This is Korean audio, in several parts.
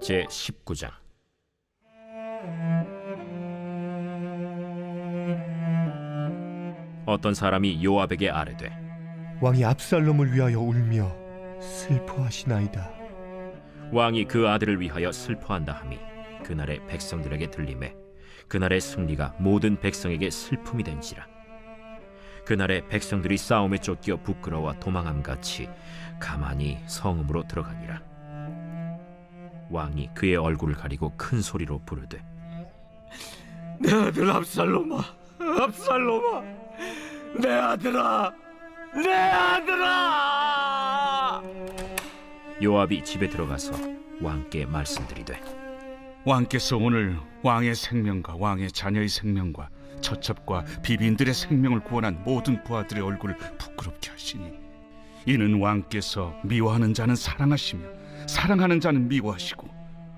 제19장. 어떤 사람이 요압에게 아뢰되, 왕이 압살롬을 위하여 울며 슬퍼하시나이다. 왕이 그 아들을 위하여 슬퍼한다 함이 그날의 백성들에게 들리매 그날의 승리가 모든 백성에게 슬픔이 된지라. 그날의 백성들이 싸움에 쫓겨 부끄러워 도망함같이 가만히 성읍으로 들어가니라. 왕이 그의 얼굴을 가리고 큰 소리로 부르되, 내 아들 압살롬아, 압살롬아, 내 아들아, 내 아들아! 요압이 집에 들어가서 왕께 말씀드리되, 왕께서 오늘 왕의 생명과 왕의 자녀의 생명과 처첩과 비빈들의 생명을 구원한 모든 부하들의 얼굴을 부끄럽게 하시니, 이는 왕께서 미워하는 자는 사랑하시며 사랑하는 자는 미워하시고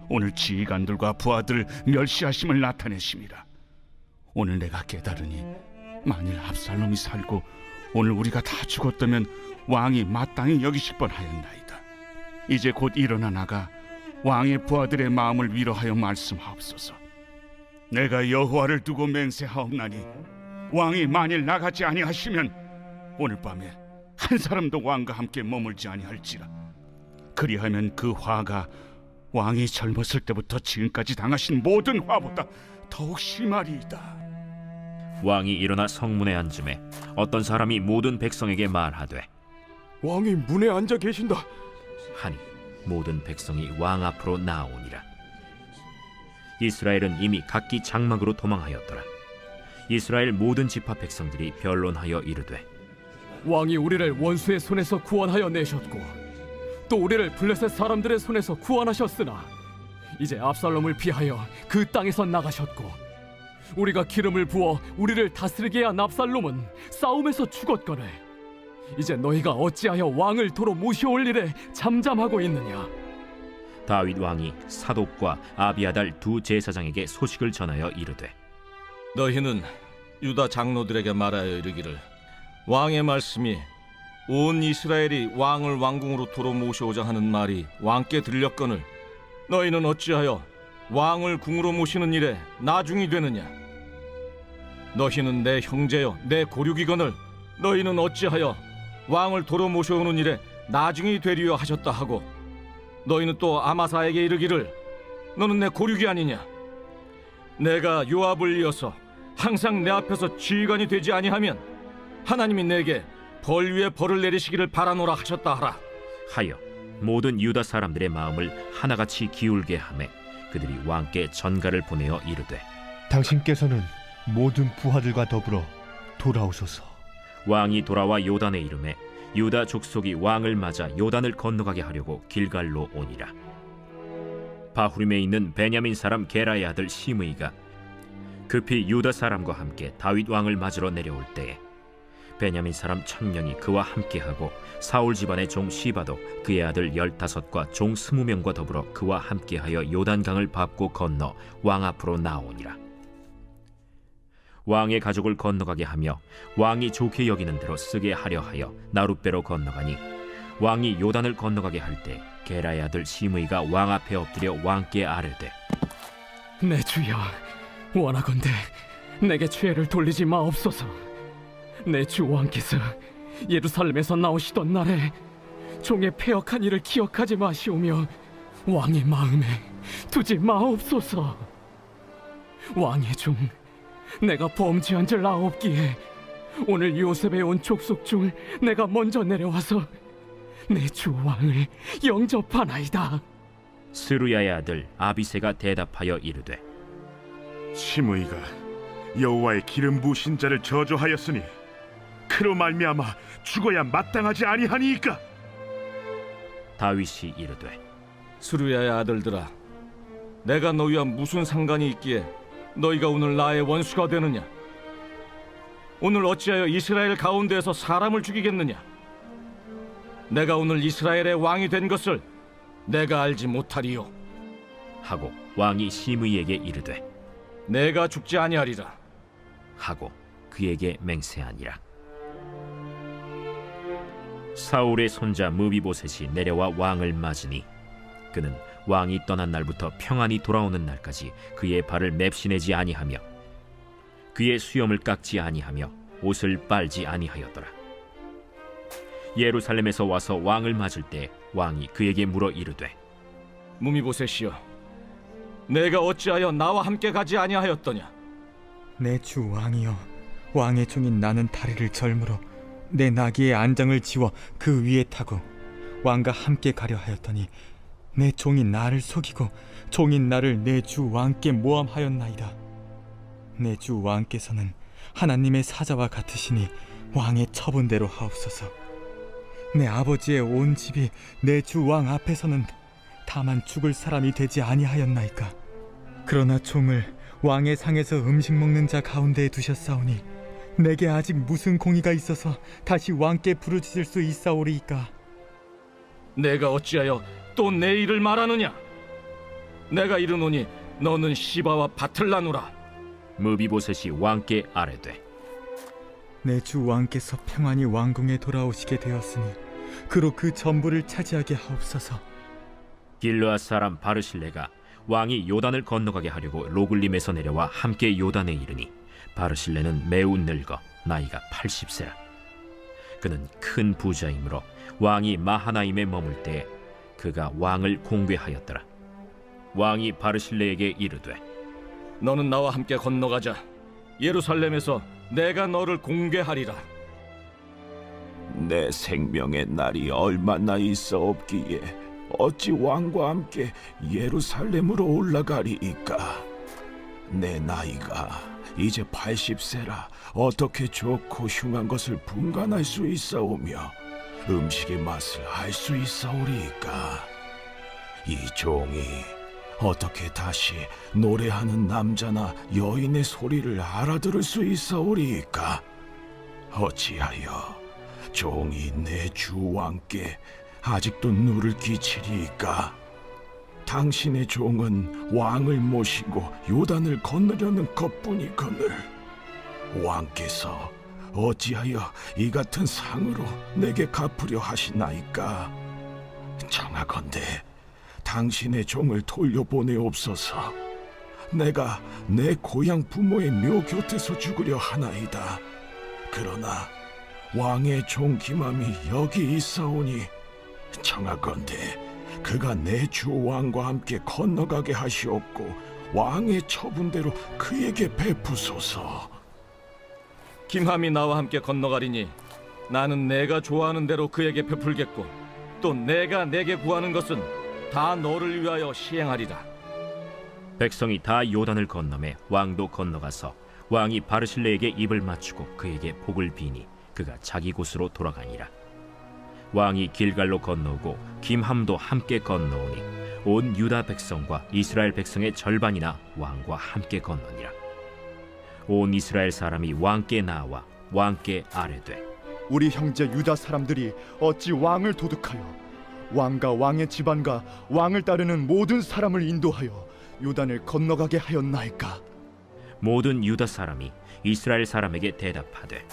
오늘 지휘관들과 부하들을 멸시하심을 나타내심이라. 오늘 내가 깨달으니 만일 압살롬이 살고 오늘 우리가 다 죽었다면 왕이 마땅히 여기실 뻔하였나이다. 이제 곧 일어나 나가 왕의 부하들의 마음을 위로하여 말씀하옵소서. 내가 여호와를 두고 맹세하옵나니 왕이 만일 나가지 아니하시면 오늘 밤에 한 사람도 왕과 함께 머물지 아니할지라. 그리하면 그 화가 왕이 젊었을 때부터 지금까지 당하신 모든 화보다 더욱 심하리이다. 왕이 일어나 성문에 앉음에 어떤 사람이 모든 백성에게 말하되, 왕이 문에 앉아 계신다. 하니 모든 백성이 왕 앞으로 나오니라. 이스라엘은 이미 각기 장막으로 도망하였더라. 이스라엘 모든 지파 백성들이 변론하여 이르되, 왕이 우리를 원수의 손에서 구원하여 내셨고 또 우리를 블레셋 사람들의 손에서 구원하셨으나 이제 압살롬을 피하여 그 땅에서 나가셨고 우리가 기름을 부어 우리를 다스리게 한 압살롬은 싸움에서 죽었거늘 이제 너희가 어찌하여 왕을 도로 모셔올 일에 잠잠하고 있느냐. 다윗 왕이 사독과 아비아달 두 제사장에게 소식을 전하여 이르되, 너희는 유다 장로들에게 말하여 이르기를, 왕의 말씀이 온 이스라엘이 왕을 왕궁으로 도로 모셔오자 하는 말이 왕께 들렸거늘 너희는 어찌하여 왕을 궁으로 모시는 일에 나중이 되느냐. 너희는 내 형제여 내 고륙이거늘 너희는 어찌하여 왕을 도로 모셔오는 일에 나중이 되리여 하셨다 하고, 너희는 또 아마사에게 이르기를, 너는 내 고륙이 아니냐. 내가 요압을 이어서 항상 내 앞에서 지휘관이 되지 아니하면 하나님이 내게 벌 위에 벌을 내리시기를 바라노라 하셨다 하라. 하여 모든 유다 사람들의 마음을 하나같이 기울게 하매 그들이 왕께 전가를 보내어 이르되, 당신께서는 모든 부하들과 더불어 돌아오소서. 왕이 돌아와 요단에 이르매 유다 족속이 왕을 맞아 요단을 건너가게 하려고 길갈로 오니라. 바후림에 있는 베냐민 사람 게라의 아들 시므이가 급히 유다 사람과 함께 다윗 왕을 맞으러 내려올 때에 베냐민 사람 1000명이 그와 함께하고 사울 집안의 종 시바도 그의 아들 15과 종 20명과 더불어 그와 함께하여 요단강을 밟고 건너 왕 앞으로 나오니라. 왕의 가족을 건너가게 하며 왕이 좋게 여기는 대로 쓰게 하려 하여 나룻배로 건너가니 왕이 요단을 건너가게 할 때 게라의 아들 시므이가 왕 앞에 엎드려 왕께 아뢰되, 내 주여, 원하건대 내게 죄를 돌리지 마옵소서. 내 주 왕께서 예루살렘에서 나오시던 날에 종의 패역한 일을 기억하지 마시오며 왕의 마음에 두지 마옵소서. 왕의 종 내가 범죄한 줄 아옵기에 오늘 요셉에 온 족속 중 내가 먼저 내려와서 내 주 왕을 영접하나이다. 스루야의 아들 아비새가 대답하여 이르되, 시므이가 여호와의 기름 부으신 자를 저주하였으니 그로 말미암아 죽어야 마땅하지 아니하니이까. 다윗이 이르되, 스루야의 아들들아, 내가 너희와 무슨 상관이 있기에 너희가 오늘 나의 원수가 되느냐. 오늘 어찌하여 이스라엘 가운데에서 사람을 죽이겠느냐. 내가 오늘 이스라엘의 왕이 된 것을 내가 알지 못하리요 하고 왕이 시므이에게 이르되, 내가 죽지 아니하리라 하고 그에게 맹세하니라. 사울의 손자 무비보셋이 내려와 왕을 맞으니 그는 왕이 떠난 날부터 평안히 돌아오는 날까지 그의 발을 맵시내지 아니하며 그의 수염을 깎지 아니하며 옷을 빨지 아니하였더라. 예루살렘에서 와서 왕을 맞을 때 왕이 그에게 물어 이르되 무미보셋이여, 내가 어찌하여 나와 함께 가지 아니하였더냐? 내 주 왕이여, 왕의 종인 나는 다리를 절므로 내 나귀의 안장을 지워 그 위에 타고 왕과 함께 가려 하였더니 내 종인 나를 속이고 종인 나를 내 주 왕께 모함하였나이다. 내 주 왕께서는 하나님의 사자와 같으시니 왕의 처분대로 하옵소서. 내 아버지의 온 집이 내 주 왕 앞에서는 다만 죽을 사람이 되지 아니하였나이까. 그러나 종을 왕의 상에서 음식 먹는 자 가운데에 두셨사오니 내게 아직 무슨 공의가 있어서 다시 왕께 부르짖을 수 있사오리이까. 내가 어찌하여 또 내 일을 말하느냐? 내가 이르노니 너는 시바와 밭을 나누라. 무비보셋이 왕께 아뢰되 내 주 왕께서 평안히 왕궁에 돌아오시게 되었으니 그로 그 전부를 차지하게 하옵소서. 길르앗 사람 바르실레가 왕이 요단을 건너가게 하려고 로글림에서 내려와 함께 요단에 이르니 바르실레는 매우 늙어 나이가 80세라. 그는 큰 부자이므로 왕이 마하나임에 머물 때 그가 왕을 공궤하였더라. 왕이 바르실레에게 이르되 너는 나와 함께 건너가자. 예루살렘에서 내가 너를 공궤하리라. 내 생명의 날이 얼마나 있어 없기에 어찌 왕과 함께 예루살렘으로 올라가리이까. 내 나이가 이제 80세라 어떻게 좋고 흉한 것을 분간할 수 있사오며 음식의 맛을 알 수 있사오리이까. 이 종이 어떻게 다시 노래하는 남자나 여인의 소리를 알아들을 수 있사오리이까. 어찌하여 종이 내 주 왕께 아직도 누를 끼치리이까. 당신의 종은 왕을 모시고 요단을 건너려는 것뿐이거늘 왕께서 어찌하여 이 같은 상으로 내게 갚으려 하시나이까. 청하건대 당신의 종을 돌려보내옵소서. 내가 내 고향 부모의 묘 곁에서 죽으려 하나이다. 그러나 왕의 종 기맘이 여기 있사오니 청하건대 그가 내 주 왕과 함께 건너가게 하시옵고 왕의 처분대로 그에게 베푸소서. 김함이 나와 함께 건너가리니 나는 내가 좋아하는 대로 그에게 베풀겠고 또 내가 내게 구하는 것은 다 너를 위하여 시행하리라. 백성이 다 요단을 건너매 왕도 건너가서 왕이 바르실레에게 입을 맞추고 그에게 복을 비니 그가 자기 곳으로 돌아가니라. 왕이 길갈로 건너오고 김함도 함께 건너오니 온 유다 백성과 이스라엘 백성의 절반이나 왕과 함께 건너니라. 온 이스라엘 사람이 왕께 나와 왕께 아뢰되 우리 형제 유다 사람들이 어찌 왕을 도둑하여 왕과 왕의 집안과 왕을 따르는 모든 사람을 인도하여 요단을 건너가게 하였나이까. 모든 유다 사람이 이스라엘 사람에게 대답하되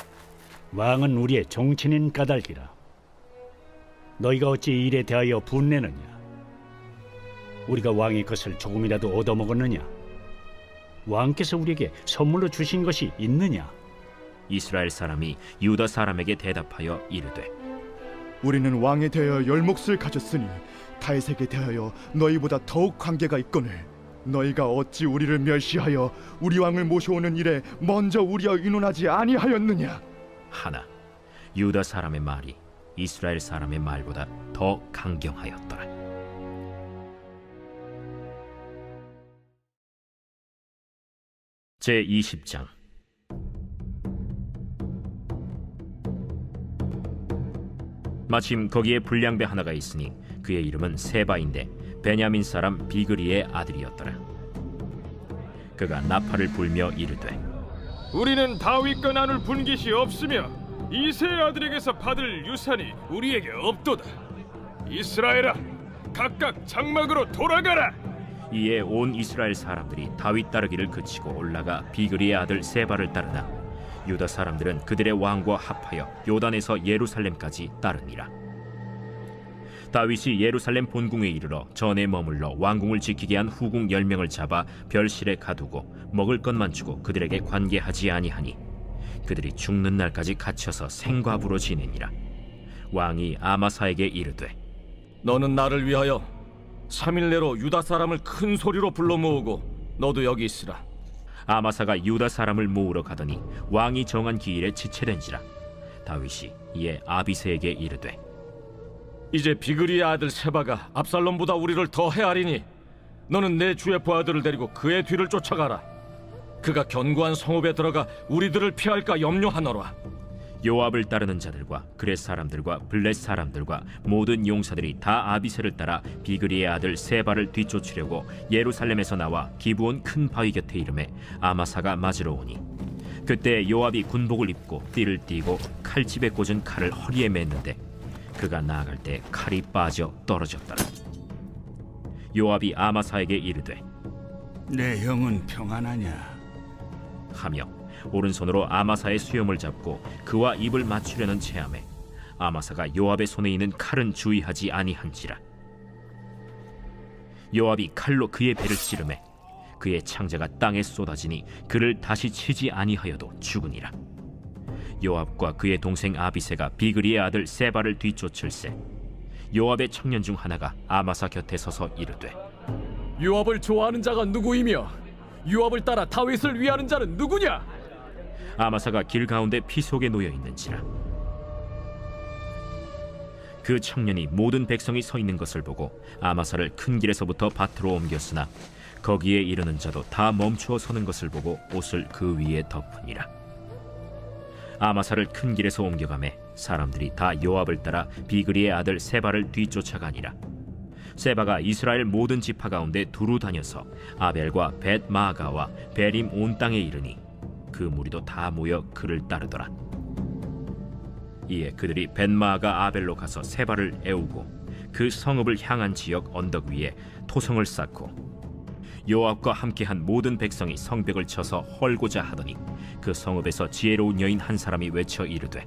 왕은 우리의 정친인 까닭이라. 너희가 어찌 이 일에 대하여 분내느냐? 우리가 왕의 것을 조금이라도 얻어먹었느냐? 왕께서 우리에게 선물로 주신 것이 있느냐? 이스라엘 사람이 유다 사람에게 대답하여 이르되 우리는 왕에 대하여 열몫을 가졌으니 다윗에게 대하여 너희보다 더욱 관계가 있거늘 너희가 어찌 우리를 멸시하여 우리 왕을 모셔오는 일에 먼저 우리와 의논하지 아니하였느냐? 하나 유다 사람의 말이 이스라엘 사람의 말보다 더 강경하였더라. 제20장 마침 거기에 불량배 하나가 있으니 그의 이름은 세바인데 베냐민 사람 비그리의 아들이었더라. 그가 나팔을 불며 이르되 우리는 다윗과 나눌 분깃이 없으며 이새의 아들에게서 받을 유산이 우리에게 없도다. 이스라엘아, 각각 장막으로 돌아가라. 이에 온 이스라엘 사람들이 다윗 따르기를 그치고 올라가 비그리의 아들 세바를 따르나 유다 사람들은 그들의 왕과 합하여 요단에서 예루살렘까지 따르니라. 다윗이 예루살렘 본궁에 이르러 전에 머물러 왕궁을 지키게 한 후궁 10명을 잡아 별실에 가두고 먹을 것만 주고 그들에게 관계하지 아니하니 그들이 죽는 날까지 갇혀서 생과부로 지내니라. 왕이 아마사에게 이르되 너는 나를 위하여 3일 내로 유다 사람을 큰 소리로 불러 모으고 너도 여기 있으라. 아마사가 유다 사람을 모으러 가더니 왕이 정한 기일에 지체된지라. 다윗이 이에 아비새에게 이르되 이제 비그리의 아들 세바가 압살롬보다 우리를 더 헤아리니 너는 내 주의 부하들을 데리고 그의 뒤를 쫓아가라. 그가 견고한 성읍에 들어가 우리들을 피할까 염려하노라. 요압을 따르는 자들과 그렛 사람들과 블렛 사람들과 모든 용사들이 다 아비새를 따라 비그리의 아들 세바를 뒤쫓으려고 예루살렘에서 나와 기브온 큰 바위 곁에 이르매 아마사가 맞으러 오니 그때 요압이 군복을 입고 띠를 띠고 칼집에 꽂은 칼을 허리에 맸는데 그가 나아갈 때 칼이 빠져 떨어졌더라. 요압이 아마사에게 이르되 내 영은 평안하냐? 하며 오른손으로 아마사의 수염을 잡고 그와 입을 맞추려는 체함에 아마사가 요압의 손에 있는 칼은 주의하지 아니한지라. 요압이 칼로 그의 배를 찌르매 그의 창자가 땅에 쏟아지니 그를 다시 치지 아니하여도 죽으니라. 요압과 그의 동생 아비새가 비그리의 아들 세바를 뒤쫓을세 요압의 청년 중 하나가 아마사 곁에 서서 이르되 요압을 좋아하는 자가 누구이며 요압을 따라 다윗을 위하는 자는 누구냐? 아마사가 길 가운데 피 속에 놓여 있는지라. 그 청년이 모든 백성이 서 있는 것을 보고 아마사를 큰 길에서부터 밭으로 옮겼으나 거기에 이르는 자도 다 멈추어 서는 것을 보고 옷을 그 위에 덮으니라. 아마사를 큰 길에서 옮겨가매 사람들이 다 요압을 따라 비그리의 아들 세바를 뒤쫓아가니라. 세바가 이스라엘 모든 지파 가운데 두루 다녀서 아벨과 벳 마아가와 베림 온 땅에 이르니 그 무리도 다 모여 그를 따르더라. 이에 그들이 벳 마아가 아벨로 가서 세바를 애우고 그 성읍을 향한 지역 언덕 위에 토성을 쌓고 요압과 함께한 모든 백성이 성벽을 쳐서 헐고자 하더니 그 성읍에서 지혜로운 여인 한 사람이 외쳐 이르되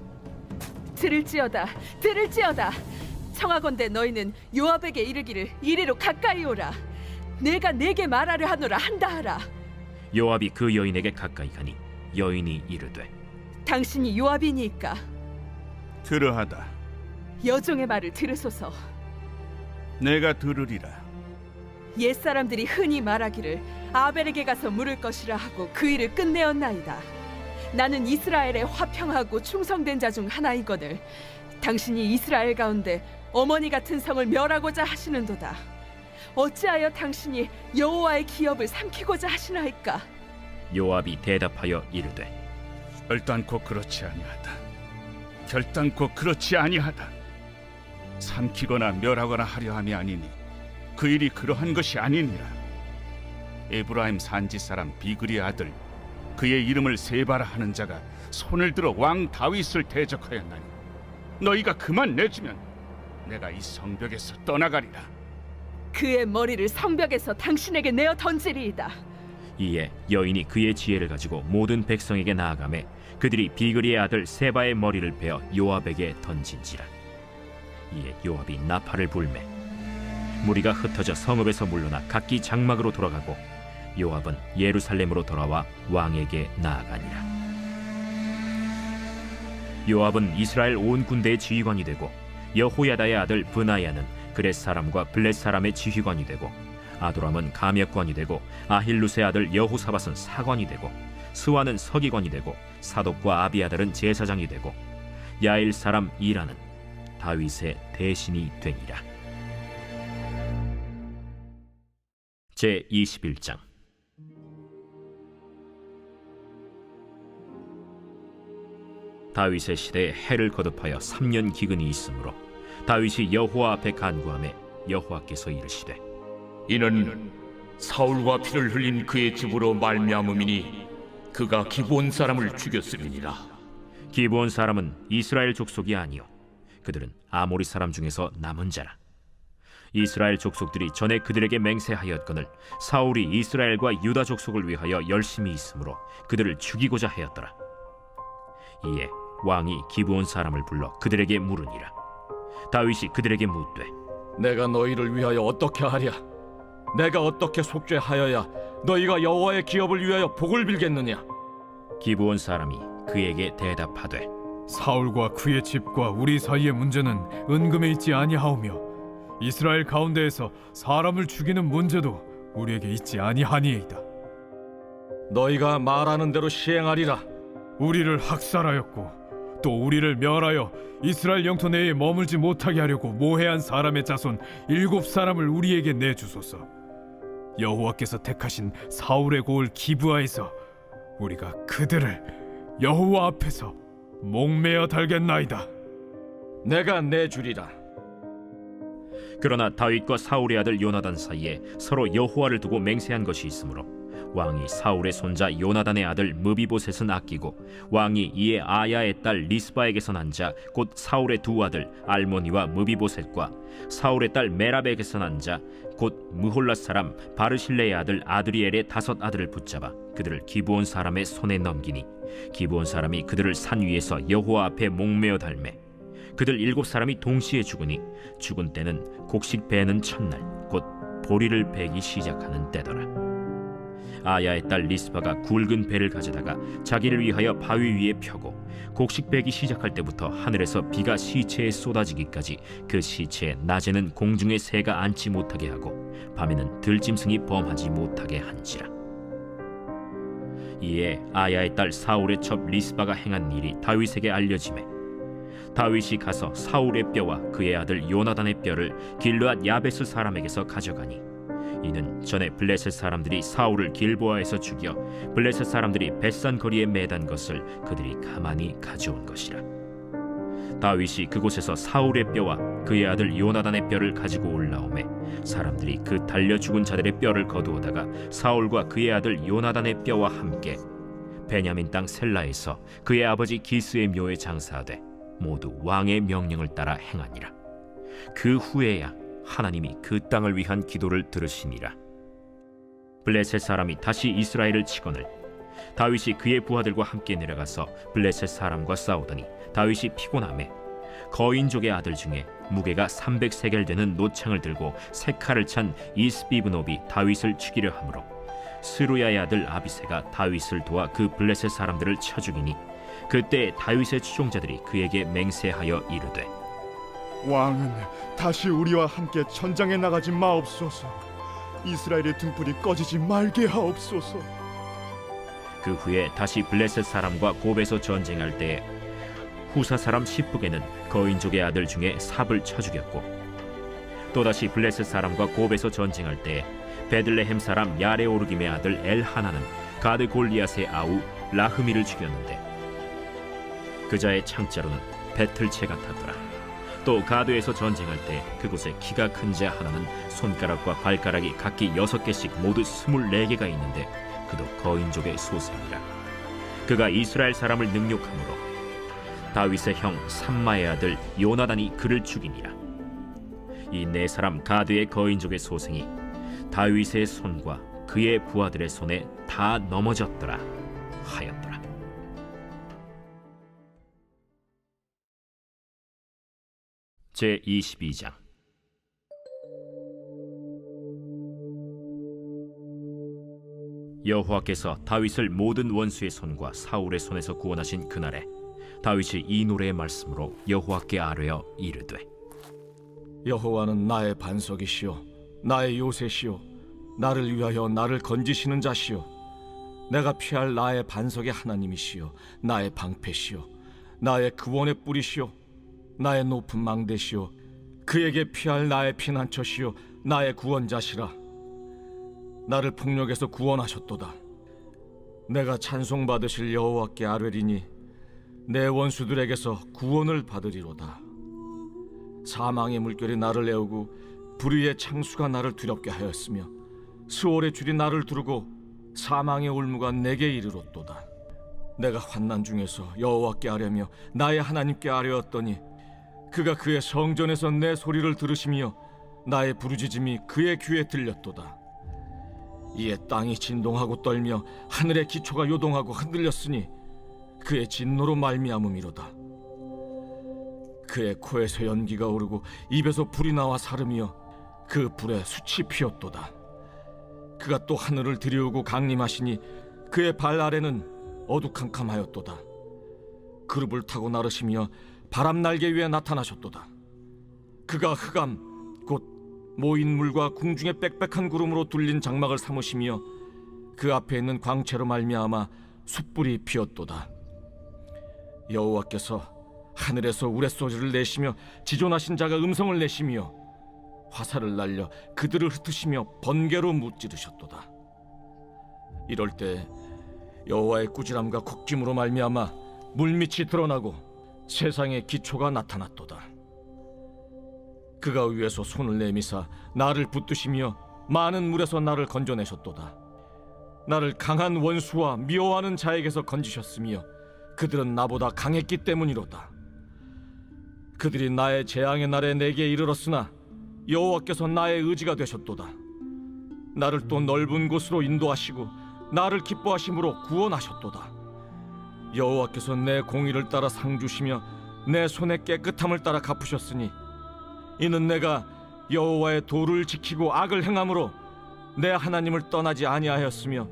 들을지어다 들을지어다 청하건대 너희는 요압에게 이르기를 이리로 가까이 오라. 내가 내게 말하려 하노라 한다 하라. 요압이 그 여인에게 가까이 가니 여인이 이르되 당신이 요압이니까 그러하다. 여종의 말을 들으소서. 내가 들으리라. 옛사람들이 흔히 말하기를 아벨에게 가서 물을 것이라 하고 그 일을 끝내었나이다. 나는 이스라엘의 화평하고 충성된 자 중 하나이거늘 당신이 이스라엘 가운데 어머니 같은 성을 멸하고자 하시는도다. 어찌하여 당신이 여호와의 기업을 삼키고자 하시나이까? 요압이 대답하여 이르되 결단코 그렇지 아니하다. 결단코 그렇지 아니하다. 삼키거나 멸하거나 하려 함이 아니니 그 일이 그러한 것이 아니니라. 에브라임 산지 사람 비그리의 아들 그의 이름을 세바라 하는 자가 손을 들어 왕 다윗을 대적하였나니 너희가 그만 내주면 내가 이 성벽에서 떠나가리라. 그의 머리를 성벽에서 당신에게 내어 던지리이다. 이에 여인이 그의 지혜를 가지고 모든 백성에게 나아가매 그들이 비그리의 아들 세바의 머리를 베어 요압에게 던진지라. 이에 요압이 나팔을 불매 무리가 흩어져 성읍에서 물러나 각기 장막으로 돌아가고 요압은 예루살렘으로 돌아와 왕에게 나아가니라. 요압은 이스라엘 온 군대의 지휘관이 되고 여호야다의 아들 브나야는 그렛 사람과 블렛 사람의 지휘관이 되고 아도람은 감역관이 되고 아힐루스의 아들 여호사밧은 사관이 되고 스와는 서기관이 되고 사독과 아비아달은 제사장이 되고 야일 사람 이라는 다윗의 대신이 되니라. 제 21장. 다윗의 시대에 해를 거듭하여 3년 기근이 있으므로 다윗이 여호와 앞에 간구하매 여호와께서 이르시되 이는 사울과 피를 흘린 그의 집으로 말미암음이니 그가 기브온 사람을 죽였음이니라. 기브온 사람은 이스라엘 족속이 아니요 그들은 아모리 사람 중에서 남은 자라. 이스라엘 족속들이 전에 그들에게 맹세하였거늘 사울이 이스라엘과 유다 족속을 위하여 열심히 있으므로 그들을 죽이고자 하였더라. 이에 왕이 기브온 사람을 불러 그들에게 물으니라. 다윗이 그들에게 묻되 내가 너희를 위하여 어떻게 하랴? 내가 어떻게 속죄하여야 너희가 여호와의 기업을 위하여 복을 빌겠느냐? 기브온 사람이 그에게 대답하되 사울과 그의 집과 우리 사이의 문제는 은금에 있지 아니하오며 이스라엘 가운데에서 사람을 죽이는 문제도 우리에게 있지 아니하니이다. 너희가 말하는 대로 시행하리라. 우리를 학살하였고 또 우리를 멸하여 이스라엘 영토 내에 머물지 못하게 하려고 모해한 사람의 자손 7사람을 우리에게 내주소서. 여호와께서 택하신 사울의 고을 기브아에서 우리가 그들을 여호와 앞에서 목매어 달겠나이다. 내가 내주리라. 그러나 다윗과 사울의 아들 요나단 사이에 서로 여호와를 두고 맹세한 것이 있으므로 왕이 사울의 손자 요나단의 아들 무비보셋은 아끼고 왕이 이에 아야의 딸 리스바에게서 난 자 곧 사울의 두 아들 알모니와 무비보셋과 사울의 딸 메랍에게서 난 자 곧 무홀랏 사람 바르실레의 아들 아드리엘의 5 아들을 붙잡아 그들을 기브온 사람의 손에 넘기니 기브온 사람이 그들을 산 위에서 여호와 앞에 목매어 달매 그들 7사람이 동시에 죽으니 죽은 때는 곡식 베는 첫날 곧 보리를 베기 시작하는 때더라. 아야의 딸 리스바가 굵은 배를 가져다가 자기를 위하여 바위 위에 펴고 곡식 베기 시작할 때부터 하늘에서 비가 시체에 쏟아지기까지 그 시체에 낮에는 공중의 새가 앉지 못하게 하고 밤에는 들짐승이 범하지 못하게 한지라. 이에 아야의 딸 사울의 첩 리스바가 행한 일이 다윗에게 알려지매 다윗이 가서 사울의 뼈와 그의 아들 요나단의 뼈를 길르앗 야베스 사람에게서 가져가니 이는 전에 블레셋 사람들이 사울을 길보아에서 죽여 블레셋 사람들이 벳산 거리에 매단 것을 그들이 가만히 가져온 것이라. 다윗이 그곳에서 사울의 뼈와 그의 아들 요나단의 뼈를 가지고 올라오매 사람들이 그 달려 죽은 자들의 뼈를 거두어다가 사울과 그의 아들 요나단의 뼈와 함께 베냐민 땅 셀라에서 그의 아버지 기스의 묘에 장사하되 모두 왕의 명령을 따라 행하니라. 그 후에야 하나님이 그 땅을 위한 기도를 들으시니라. 블레셋 사람이 다시 이스라엘을 치거늘 다윗이 그의 부하들과 함께 내려가서 블레셋 사람과 싸우더니 다윗이 피곤하매 거인족의 아들 중에 무게가 300세겔 되는 노창을 들고 세 칼을 찬 이스비브노비 다윗을 죽이려 하므로 스루야의 아들 아비새가 다윗을 도와 그 블레셋 사람들을 쳐 죽이니 그때 다윗의 추종자들이 그에게 맹세하여 이르되 왕은 다시 우리와 함께 전장에 나가지 마옵소서. 이스라엘의 등불이 꺼지지 말게 하옵소서. 그 후에 다시 블레셋 사람과 곱에서 전쟁할 때에 후사 사람 시프게는 거인족의 아들 중에 삽을 쳐 죽였고 또다시 블레셋 사람과 곱에서 전쟁할 때에 베들레헴 사람 야레오르김의 아들 엘하나는 가드 골리앗의 아우 라흐미를 죽였는데 그자의 창자로는 배틀채 같았더라. 또 가드에서 전쟁할 때 그곳에 키가 큰 자 하나는 손가락과 발가락이 각기 6개씩 모두 24개가 있는데 그도 거인족의 소생이라. 그가 이스라엘 사람을 능욕함으로 다윗의 형 삼마의 아들 요나단이 그를 죽이니라. 이 4사람 가드의 거인족의 소생이 다윗의 손과 그의 부하들의 손에 다 넘어졌더라 하였더라. 제22장. 여호와께서 다윗을 모든 원수의 손과 사울의 손에서 구원하신 그날에 다윗이 이 노래의 말씀으로 여호와께 아뢰어 이르되 여호와는 나의 반석이시요 나의 요새시요 나를 위하여 나를 건지시는 자시요 내가 피할 나의 반석의 하나님이시요 나의 방패시요 나의 구원의 뿌리시요 나의 높은 망대시요 그에게 피할 나의 피난처시요 나의 구원자시라. 나를 폭력에서 구원하셨도다. 내가 찬송받으실 여호와께 아뢰리니 내 원수들에게서 구원을 받으리로다. 사망의 물결이 나를 애우고 불의의 창수가 나를 두렵게 하였으며 스올의 줄이 나를 두르고 사망의 올무가 내게 이르렀도다. 내가 환난 중에서 여호와께 아뢰며 나의 하나님께 아뢰었더니 그가 그의 성전에서 내 소리를 들으시며 나의 부르짖음이 그의 귀에 들렸도다. 이에 땅이 진동하고 떨며 하늘의 기초가 요동하고 흔들렸으니 그의 진노로 말미암음이로다. 그의 코에서 연기가 오르고 입에서 불이 나와 사르며 그 불에 숯이 피었도다. 그가 또 하늘을 들이우고 강림하시니 그의 발 아래는 어두캄캄하였도다. 그룹을 타고 나르시며 바람 날개 위에 나타나셨도다. 그가 흑암 곧 모인 물과 궁중의 빽빽한 구름으로 둘린 장막을 삼으시며 그 앞에 있는 광채로 말미암아 숯불이 피었도다. 여호와께서 하늘에서 우레소리를 내시며 지존하신 자가 음성을 내시며 화살을 날려 그들을 흩으시며 번개로 무찌르셨도다. 이럴 때 여호와의 꾸지람과 곡짐으로 말미암아 물밑이 드러나고 세상의 기초가 나타났도다. 그가 위에서 손을 내미사 나를 붙드시며 많은 물에서 나를 건져내셨도다. 나를 강한 원수와 미워하는 자에게서 건지셨으며 그들은 나보다 강했기 때문이로다. 그들이 나의 재앙의 날에 내게 이르렀으나 여호와께서 나의 의지가 되셨도다. 나를 또 넓은 곳으로 인도하시고 나를 기뻐하심으로 구원하셨도다. 여호와께서 내 공의를 따라 상 주시며 내 손의 깨끗함을 따라 갚으셨으니 이는 내가 여호와의 도를 지키고 악을 행함으로 내 하나님을 떠나지 아니하였으며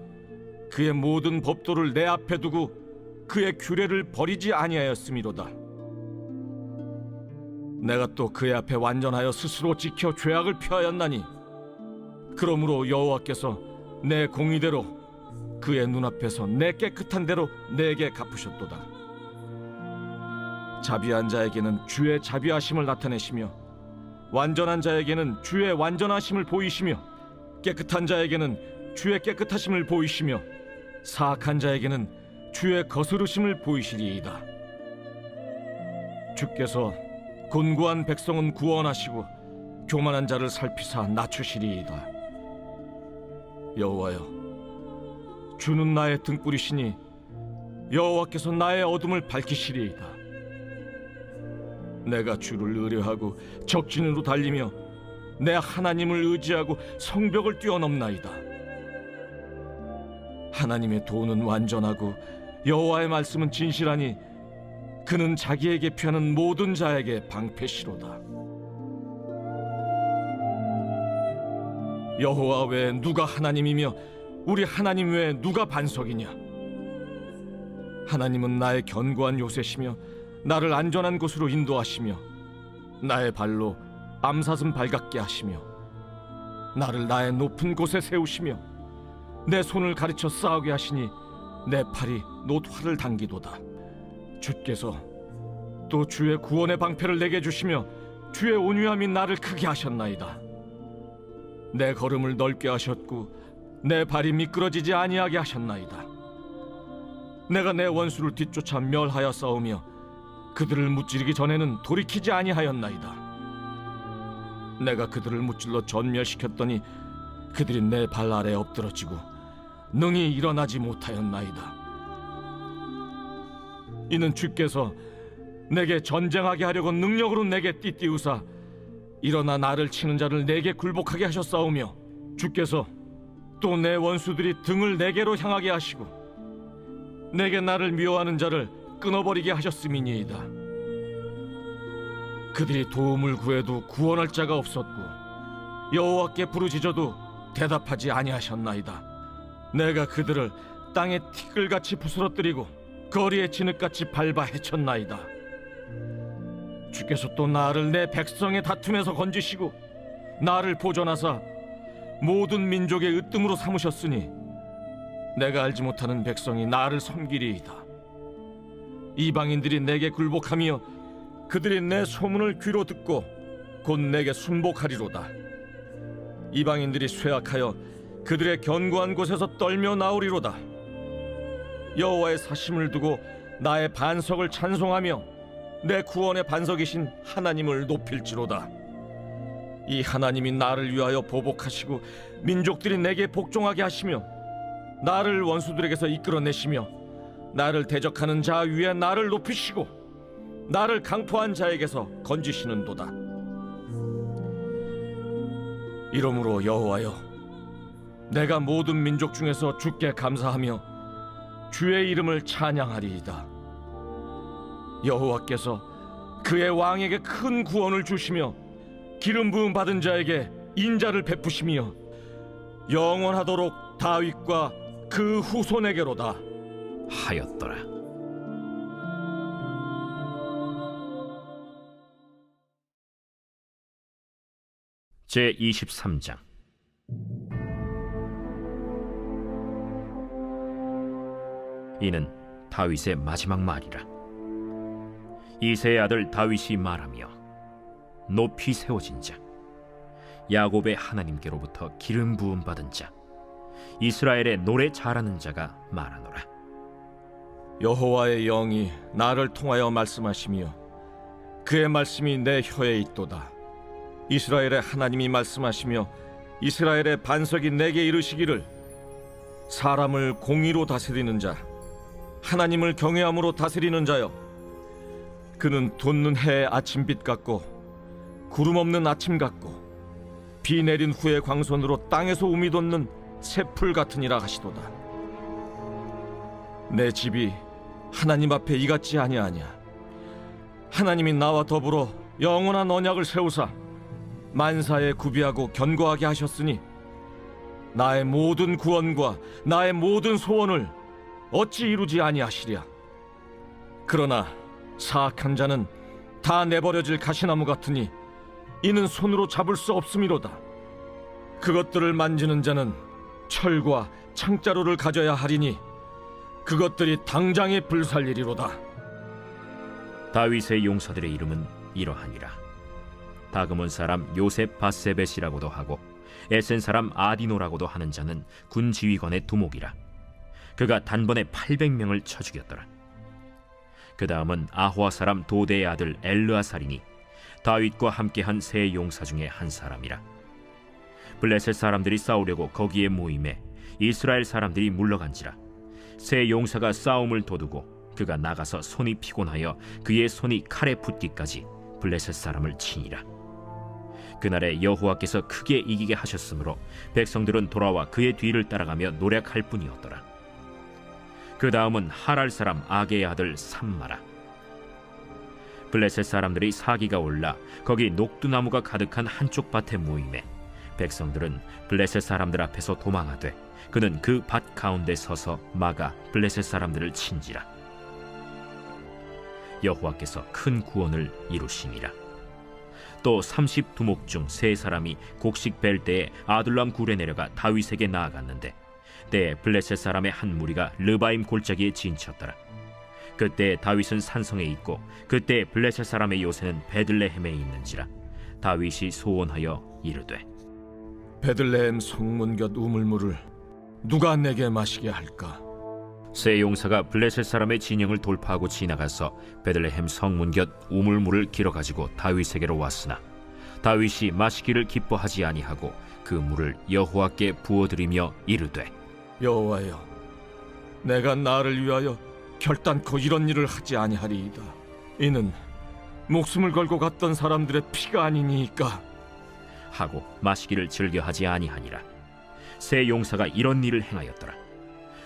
그의 모든 법도를 내 앞에 두고 그의 규례를 버리지 아니하였음이로다. 내가 또 그의 앞에 완전하여 스스로 지켜 죄악을 피하였나니 그러므로 여호와께서 내 공의대로 그의 눈앞에서 내 깨끗한 대로 내게 갚으셨도다. 자비한 자에게는 주의 자비하심을 나타내시며 완전한 자에게는 주의 완전하심을 보이시며 깨끗한 자에게는 주의 깨끗하심을 보이시며 사악한 자에게는 주의 거스르심을 보이시리이다. 주께서 곤고한 백성은 구원하시고 교만한 자를 살피사 낮추시리이다. 여호와여, 주는 나의 등불이시니 여호와께서 나의 어둠을 밝히시리이다. 내가 주를 의뢰하고 적진으로 달리며 내 하나님을 의지하고 성벽을 뛰어넘나이다. 하나님의 도는 완전하고 여호와의 말씀은 진실하니 그는 자기에게 피하는 모든 자에게 방패시로다. 여호와 외에 누가 하나님이며 우리 하나님 외에 누가 반석이냐? 하나님은 나의 견고한 요새시며 나를 안전한 곳으로 인도하시며 나의 발로 암사슴 발같게 하시며 나를 나의 높은 곳에 세우시며 내 손을 가르쳐 싸우게 하시니 내 팔이 놋화를 당기도다. 주께서 또 주의 구원의 방패를 내게 주시며 주의 온유함이 나를 크게 하셨나이다. 내 걸음을 넓게 하셨고 내 발이 미끄러지지 아니하게 하셨나이다. 내가 내 원수를 뒤쫓아 멸하여 싸우며 그들을 무찌르기 전에는 돌이키지 아니하였나이다. 내가 그들을 무찔러 전멸시켰더니 그들이 내 발 아래 엎드러지고 능히 일어나지 못하였나이다. 이는 주께서 내게 전쟁하게 하려고 능력으로 내게 띠띠우사 일어나 나를 치는 자를 내게 굴복하게 하셨사오며 주께서 또 내 원수들이 등을 내게로 향하게 하시고 내게 나를 미워하는 자를 끊어버리게 하셨음이니이다. 그들이 도움을 구해도 구원할 자가 없었고 여호와께 부르짖어도 대답하지 아니하셨나이다. 내가 그들을 땅에 티끌같이 부스러뜨리고 거리에 진흙같이 밟아 헤쳤나이다. 주께서 또 나를 내 백성의 다툼에서 건지시고 나를 보존하사 모든 민족의 으뜸으로 삼으셨으니 내가 알지 못하는 백성이 나를 섬기리이다. 이방인들이 내게 굴복하며 그들이 내 소문을 귀로 듣고 곧 내게 순복하리로다. 이방인들이 쇠약하여 그들의 견고한 곳에서 떨며 나오리로다. 여호와의 사심을 두고 나의 반석을 찬송하며 내 구원의 반석이신 하나님을 높일지로다. 이 하나님이 나를 위하여 보복하시고 민족들이 내게 복종하게 하시며 나를 원수들에게서 이끌어내시며 나를 대적하는 자 위에 나를 높이시고 나를 강포한 자에게서 건지시는도다. 이러므로 여호와여, 내가 모든 민족 중에서 주께 감사하며 주의 이름을 찬양하리이다. 여호와께서 그의 왕에게 큰 구원을 주시며 기름 부음 받은 자에게 인자를 베푸시며 영원하도록 다윗과 그 후손에게로다 하였더라. 제 23장. 이는 다윗의 마지막 말이라. 이새의 아들 다윗이 말하며 높이 세워진 자, 야곱의 하나님께로부터 기름 부음 받은 자, 이스라엘의 노래 잘하는 자가 말하노라. 여호와의 영이 나를 통하여 말씀하시며 그의 말씀이 내 혀에 있도다. 이스라엘의 하나님이 말씀하시며 이스라엘의 반석이 내게 이르시기를 사람을 공의로 다스리는 자, 하나님을 경외함으로 다스리는 자여, 그는 돋는 해의 아침빛 같고 구름 없는 아침 같고 비 내린 후의 광선으로 땅에서 우미 돋는 새풀 같으니라 하시도다. 내 집이 하나님 앞에 이같지 아니하냐. 하나님이 나와 더불어 영원한 언약을 세우사 만사에 구비하고 견고하게 하셨으니 나의 모든 구원과 나의 모든 소원을 어찌 이루지 아니하시랴. 그러나 사악한 자는 다 내버려질 가시나무 같으니 이는 손으로 잡을 수 없음이로다. 그것들을 만지는 자는 철과 창자루를 가져야 하리니 그것들이 당장에 불살리리로다. 다윗의 용사들의 이름은 이러하니라. 다그몬 사람 요셉 바세벳이라고도 하고 에센 사람 아디노라고도 하는 자는 군 지휘관의 두목이라. 그가 단번에 800명을 쳐 죽였더라. 그 다음은 아호아 사람 도대의 아들 엘르아살이니 다윗과 함께한 세 용사 중에 한 사람이라. 블레셋 사람들이 싸우려고 거기에 모임에 이스라엘 사람들이 물러간지라. 세 용사가 싸움을 도두고 그가 나가서 손이 피곤하여 그의 손이 칼에 붙기까지 블레셋 사람을 치니라. 그날에 여호와께서 크게 이기게 하셨으므로 백성들은 돌아와 그의 뒤를 따라가며 노략할 뿐이었더라. 그 다음은 하랄 사람 아게의 아들 삼마라. 블레셋 사람들이 사기가 올라 거기 녹두나무가 가득한 한쪽 밭에 모임에 백성들은 블레셋 사람들 앞에서 도망하되 그는 그 밭 가운데 서서 막아 블레셋 사람들을 친지라. 여호와께서 큰 구원을 이루시니라. 또 30두목 중 3사람이 곡식 벨 때에 아둘람 굴에 내려가 다윗에게 나아갔는데 때에 블레셋 사람의 한 무리가 르바임 골짜기에 진쳤더라. 그때 다윗은 산성에 있고 그때 블레셋 사람의 요새는 베들레헴에 있는지라. 다윗이 소원하여 이르되 베들레헴 성문 곁 우물물을 누가 내게 마시게 할까? 세 용사가 블레셋 사람의 진영을 돌파하고 지나가서 베들레헴 성문 곁 우물물을 길어가지고 다윗에게로 왔으나 다윗이 마시기를 기뻐하지 아니하고 그 물을 여호와께 부어드리며 이르되 여호와여, 내가 나를 위하여 결단코 이런 일을 하지 아니하리이다. 이는 목숨을 걸고 갔던 사람들의 피가 아니니까 하고 마시기를 즐겨하지 아니하니라. 세 용사가 이런 일을 행하였더라.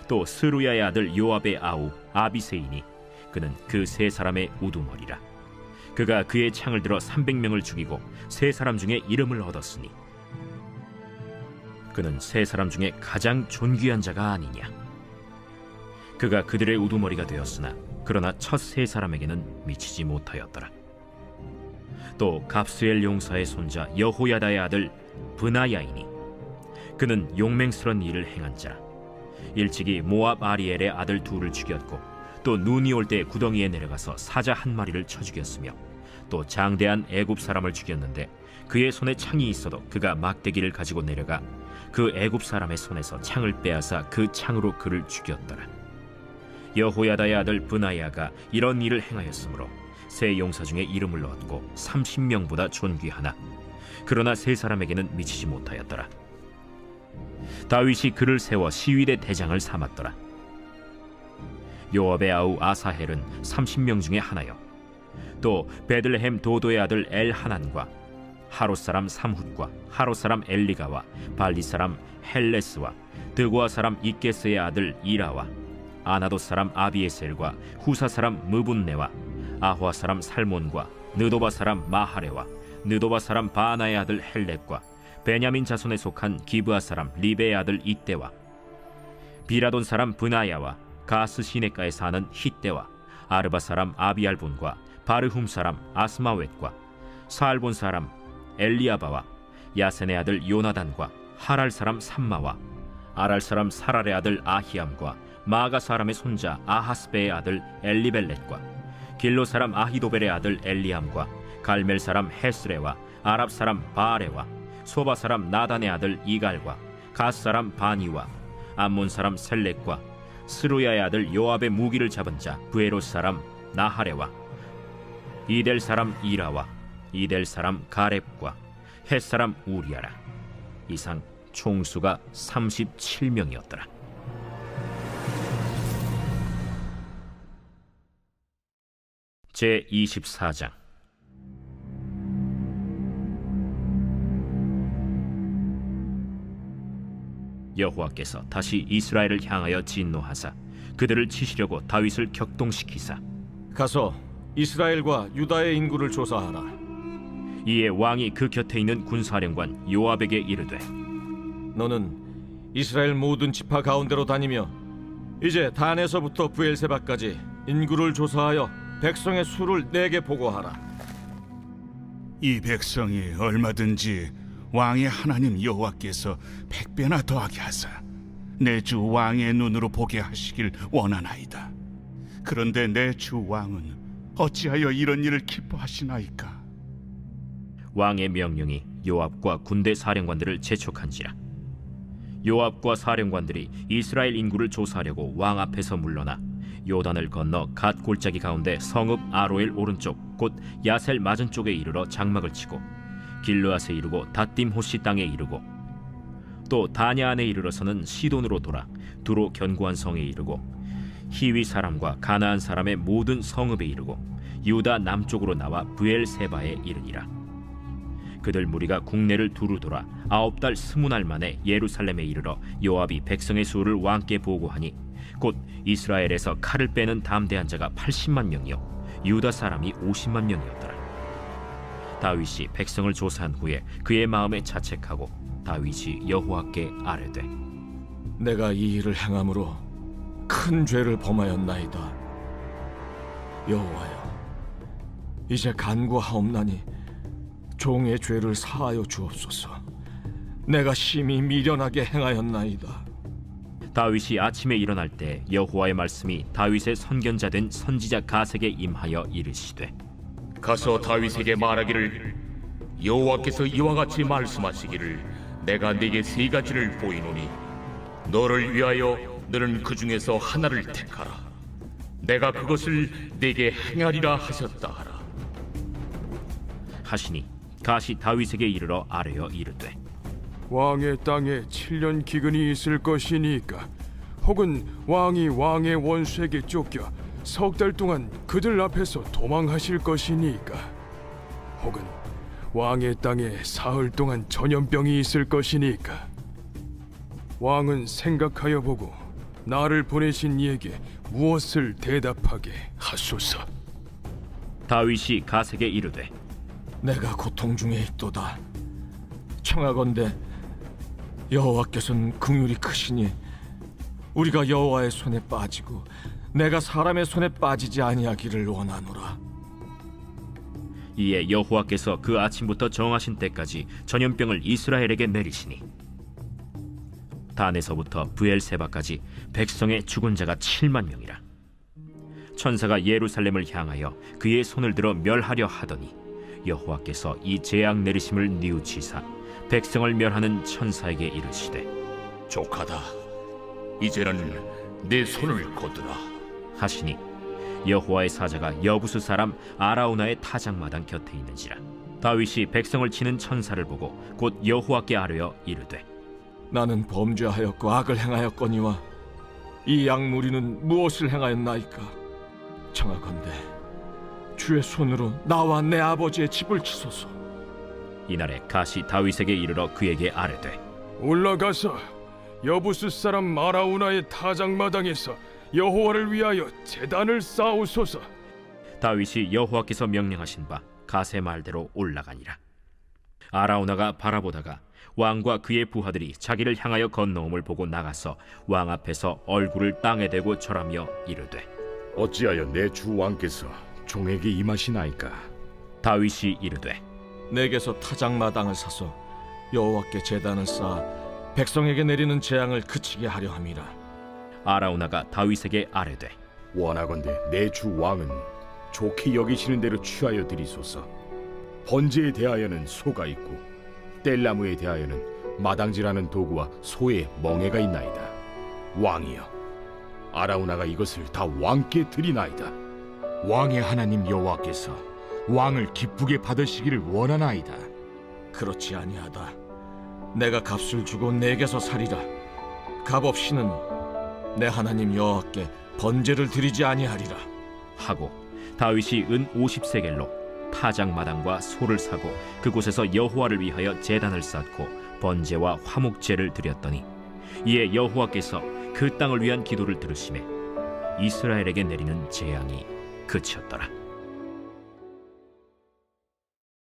또 스루야의 아들 요압의 아우 아비세이니 그는 그 3사람의 우두머리라. 그가 그의 창을 들어 300명을 죽이고 3사람 중에 이름을 얻었으니 그는 3사람 중에 가장 존귀한 자가 아니냐. 그가 그들의 우두머리가 되었으나 그러나 첫 3사람에게는 미치지 못하였더라. 또 갑스엘 용사의 손자 여호야다의 아들 브나야이니 그는 용맹스런 일을 행한 자라. 일찍이 모압 아리엘의 아들 둘을 죽였고 또 눈이 올 때 구덩이에 내려가서 사자 한 마리를 쳐 죽였으며 또 장대한 애굽 사람을 죽였는데 그의 손에 창이 있어도 그가 막대기를 가지고 내려가 그 애굽 사람의 손에서 창을 빼앗아 그 창으로 그를 죽였더라. 여호야다의 아들 브나야가 이런 일을 행하였으므로 세 용사 중에 이름을 얻고 30명보다 존귀하나 그러나 3사람에게는 미치지 못하였더라. 다윗이 그를 세워 시위대 대장을 삼았더라. 요압의 아우 아사헬은 30명 중에 하나요. 또 베들레헴 도도의 아들 엘하난과 하롯 사람 삼훗과 하롯 사람 엘리가와 발리 사람 헬레스와 드고아 사람 이게스의 아들 이라와 아나돗 사람 아비에셀과 후사 사람 무분네와 아호아 사람 살몬과 느도바 사람 마하레와 느도바 사람 바나의 아들 헬렉과 베냐민 자손에 속한 기브아 사람 리베의 아들 이때와 비라돈 사람 브나야와 가스 시내가에 사는 히때와 아르바 사람 아비알본과 바르훔 사람 아스마웻과 사알본 사람 엘리아바와 야센의 아들 요나단과 하랄 사람 삼마와 아랄 사람 사랄의 아들 아히암과 마가 사람의 손자 아하스베의 아들 엘리벨렛과 길로 사람 아히도벨의 아들 엘리암과 갈멜 사람 헤스레와 아랍 사람 바아레와 소바 사람 나단의 아들 이갈과 가스 사람 바니와 암몬 사람 셀렉과 스루야의 아들 요압의 무기를 잡은 자 부에롯 사람 나하레와 이델 사람 이라와 이델 사람 가렙과 헷 사람 우리아라. 이상 총수가 37명이었더라. 제 24장. 여호와께서 다시 이스라엘을 향하여 진노하사 그들을 치시려고 다윗을 격동시키사 가서 이스라엘과 유다의 인구를 조사하라. 이에 왕이 그 곁에 있는 군사령관 요압에게 이르되 너는 이스라엘 모든 지파 가운데로 다니며 이제 단에서부터 브엘세바까지 인구를 조사하여 백성의 수를 내게 보고하라. 이 백성이 얼마든지 왕의 하나님 여호와께서 100배나 더하게 하사 내 주 왕의 눈으로 보게 하시길 원하나이다. 그런데 내 주 왕은 어찌하여 이런 일을 기뻐하시나이까? 왕의 명령이 요압과 군대 사령관들을 재촉한지라. 요압과 사령관들이 이스라엘 인구를 조사하려고 왕 앞에서 물러나 요단을 건너 갓 골짜기 가운데 성읍 아로엘 오른쪽 곧 야셀 맞은 쪽에 이르러 장막을 치고 길르앗에 이르고 닷딤 호시 땅에 이르고 또 다냐 안에 이르러서는 시돈으로 돌아 두로 견고한 성에 이르고 히위 사람과 가나안 사람의 모든 성읍에 이르고 유다 남쪽으로 나와 브엘세바에 이르니라. 그들 무리가 국내를 두루 돌아 9달 20날 만에 예루살렘에 이르러 요압이 백성의 수를 왕께 보고하니 곧 이스라엘에서 칼을 빼는 담대한 자가 80만 명이요 유다 사람이 50만 명이었더라. 다윗이 백성을 조사한 후에 그의 마음에 자책하고 다윗이 여호와께 아뢰되 내가 이 일을 행함으로 큰 죄를 범하였나이다. 여호와여, 이제 간구하옵나니 종의 죄를 사하여 주옵소서. 내가 심히 미련하게 행하였나이다. 다윗이 아침에 일어날 때 여호와의 말씀이 다윗의 선견자 된 선지자 가세게 임하여 이르시되 가서 다윗에게 말하기를 여호와께서 이와 같이 말씀하시기를 내가 네게 3가지를 보이노니 너를 위하여 너는 그 중에서 하나를 택하라. 내가 그것을 네게 행하리라 하셨다 하라. 하시니 가시 다윗에게 이르러 아뢰어 이르되 왕의 땅에 7년 기근이 있을 것이니까 혹은 왕이 왕의 원수에게 쫓겨 석 달 동안 그들 앞에서 도망하실 것이니까 혹은 왕의 땅에 사흘 동안 전염병이 있을 것이니까 왕은 생각하여 보고 나를 보내신 이에게 무엇을 대답하게 하소서. 다윗이 가세게 이르되 내가 고통 중에 있도다. 청하건대 여호와께서는 긍휼이 크시니 우리가 여호와의 손에 빠지고 내가 사람의 손에 빠지지 아니하기를 원하노라. 이에 여호와께서 그 아침부터 정하신 때까지 전염병을 이스라엘에게 내리시니 단에서부터 브엘세바까지 백성의 죽은 자가 7만 명이라. 천사가 예루살렘을 향하여 그의 손을 들어 멸하려 하더니 여호와께서 이 재앙 내리심을 뉘우치사 백성을 멸하는 천사에게 이르시되 족하다. 이제는 내 손을 거두라 하시니 여호와의 사자가 여부수 사람 아라우나의 타작마당 곁에 있는지라. 다윗이 백성을 치는 천사를 보고 곧 여호와께 아뢰어 이르되 나는 범죄하였고 악을 행하였거니와 이 양무리는 무엇을 행하였나이까? 청하건대 주의 손으로 나와 내 아버지의 집을 치소서. 이날에 가시 다윗에게 이르러 그에게 아뢰되 올라가서 여부스 사람 마라우나의 타작마당에서 여호와를 위하여 제단을 쌓으소서. 다윗이 여호와께서 명령하신 바 가세 말대로 올라가니라. 아라우나가 바라보다가 왕과 그의 부하들이 자기를 향하여 건너옴을 보고 나가서 왕 앞에서 얼굴을 땅에 대고 절하며 이르되 어찌하여 내 주 왕께서 종에게 임하시나이까? 다윗이 이르되 내게서 타작마당을 사서 여호와께 제단을 쌓아 백성에게 내리는 재앙을 그치게 하려 함이라. 아라우나가 다윗에게 아뢰되 원하건대 내 주 왕은 좋게 여기시는 대로 취하여 드리소서. 번제에 대하여는 소가 있고 뗄나무에 대하여는 마당질하는 도구와 소의 멍에가 있나이다. 왕이여, 아라우나가 이것을 다 왕께 드리나이다. 왕의 하나님 여호와께서 왕을 기쁘게 받으시기를 원하나이다. 그렇지 아니하다. 내가 값을 주고 내게서 살이라. 값 없이는 내 하나님 여호와께 번제를 드리지 아니하리라. 하고 다윗이 은 50세겔로 타작마당과 소를 사고 그곳에서 여호와를 위하여 제단을 쌓고 번제와 화목제를 드렸더니 이에 여호와께서 그 땅을 위한 기도를 들으시매 이스라엘에게 내리는 재앙이 그쳤더라.